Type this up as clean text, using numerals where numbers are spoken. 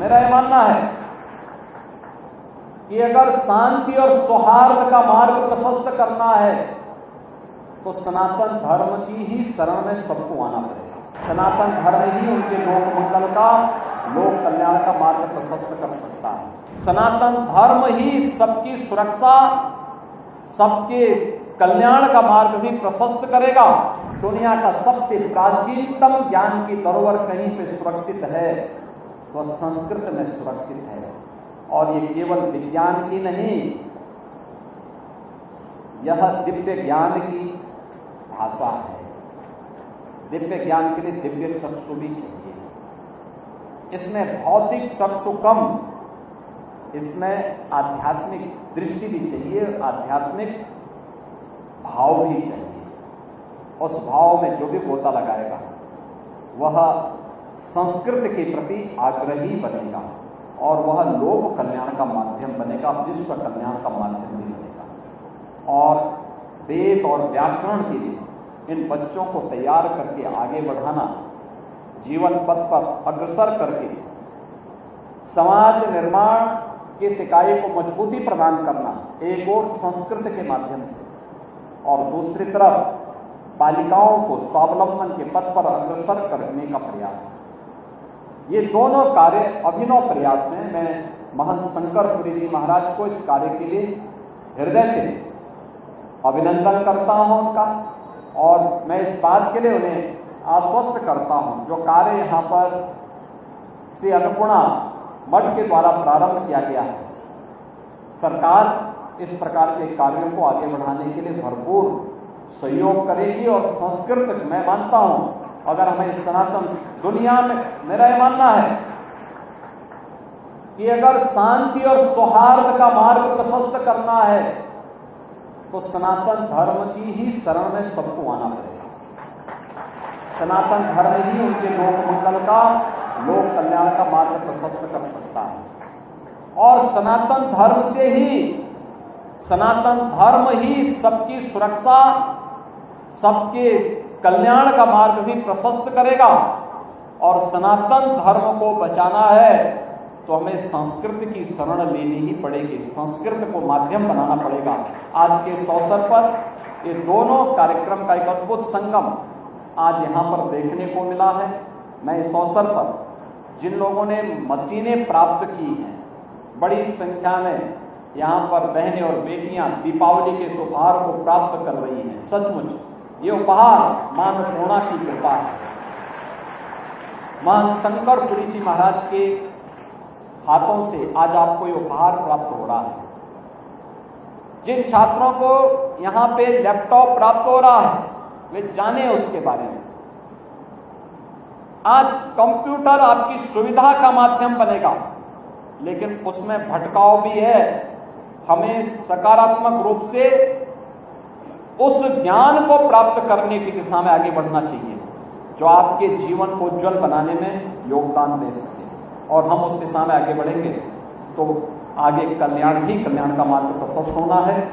मेरा यह मानना है कि अगर शांति और सौहार्द का मार्ग प्रशस्त करना है तो सनातन धर्म की ही शरण में सबको आना पड़ेगा। सनातन धर्म ही उनके लोक मंगल का, लोक कल्याण का मार्ग प्रशस्त कर सकता है। सनातन धर्म ही सबकी सुरक्षा, सबके कल्याण का मार्ग भी प्रशस्त करेगा। दुनिया का सबसे प्राचीनतम ज्ञान की धरोहर कहीं पे सुरक्षित है तो संस्कृत में सुरक्षित है। और ये केवल विज्ञान की नहीं, यह दिव्य ज्ञान की भाषा है। दिव्य ज्ञान के लिए दिव्य चक्षु भी चाहिए। इसमें भौतिक चक्षु कम, इसमें आध्यात्मिक दृष्टि भी चाहिए, आध्यात्मिक भाव भी चाहिए। उस भाव में जो भी गोता लगाएगा वह संस्कृत के प्रति आग्रही बनेगा और वह लोक कल्याण का माध्यम बनेगा, विश्व कल्याण का माध्यम भी बनेगा। और वेद और व्याकरण के लिए इन बच्चों को तैयार करके आगे बढ़ाना, जीवन पथ पर अग्रसर करके समाज निर्माण के इकाई को मजबूती प्रदान करना, एक और संस्कृत के माध्यम से, और दूसरी तरफ बालिकाओं को स्वावलंबन के पथ पर अग्रसर करने का प्रयास है। ये दोनों कार्य अभिनव प्रयास हैं। मैं महंत शंकरपुरी जी महाराज को इस कार्य के लिए हृदय से अभिनंदन करता हूं उनका, और मैं इस बात के लिए उन्हें आश्वस्त करता हूं जो कार्य यहाँ पर श्री अन्नपूर्णा मठ के द्वारा प्रारंभ किया गया है, सरकार इस प्रकार के कार्यों को आगे बढ़ाने के लिए भरपूर सहयोग करेगी। और संस्कृत, मैं मानता हूं, अगर हमें सनातन दुनिया में, मेरा यह मानना है कि अगर शांति और सौहार्द का मार्ग प्रशस्त करना है तो सनातन धर्म की ही शरण में सबको आना पड़ेगा। सनातन धर्म ही उनके लोक मंगल का, लोक कल्याण का मार्ग प्रशस्त कर सकता है। और सनातन धर्म ही सबकी सुरक्षा, सबके कल्याण का मार्ग भी प्रशस्त करेगा। और सनातन धर्म को बचाना है तो हमें संस्कृत की शरण लेनी ही पड़ेगी, संस्कृत को माध्यम बनाना पड़ेगा। आज के इस अवसर पर ये दोनों कार्यक्रम का एक अद्भुत संगम आज यहाँ पर देखने को मिला है। मैं इस अवसर पर जिन लोगों ने मशीनें प्राप्त की हैं, बड़ी संख्या में यहाँ पर बहनें और बेटियां दीपावली के इस उपहार को प्राप्त कर रही हैं। सचमुच ये उपहार मां अन्नपूर्णा की कृपा है। महंत शंकरपुरी जी महाराज के हाथों से आज आपको ये उपहार प्राप्त हो रहा है। जिन छात्रों को यहाँ पे लैपटॉप प्राप्त हो रहा है वे जाने उसके बारे में। आज कंप्यूटर आपकी सुविधा का माध्यम बनेगा, लेकिन उसमें भटकाव भी है। हमें सकारात्मक रूप से उस ज्ञान को प्राप्त करने की दिशा में आगे बढ़ना चाहिए जो आपके जीवन को उज्जवल बनाने में योगदान दे सके। और हम उस दिशा में आगे बढ़ेंगे तो आगे कल्याण ही कल्याण का मार्ग प्रशस्त होना है।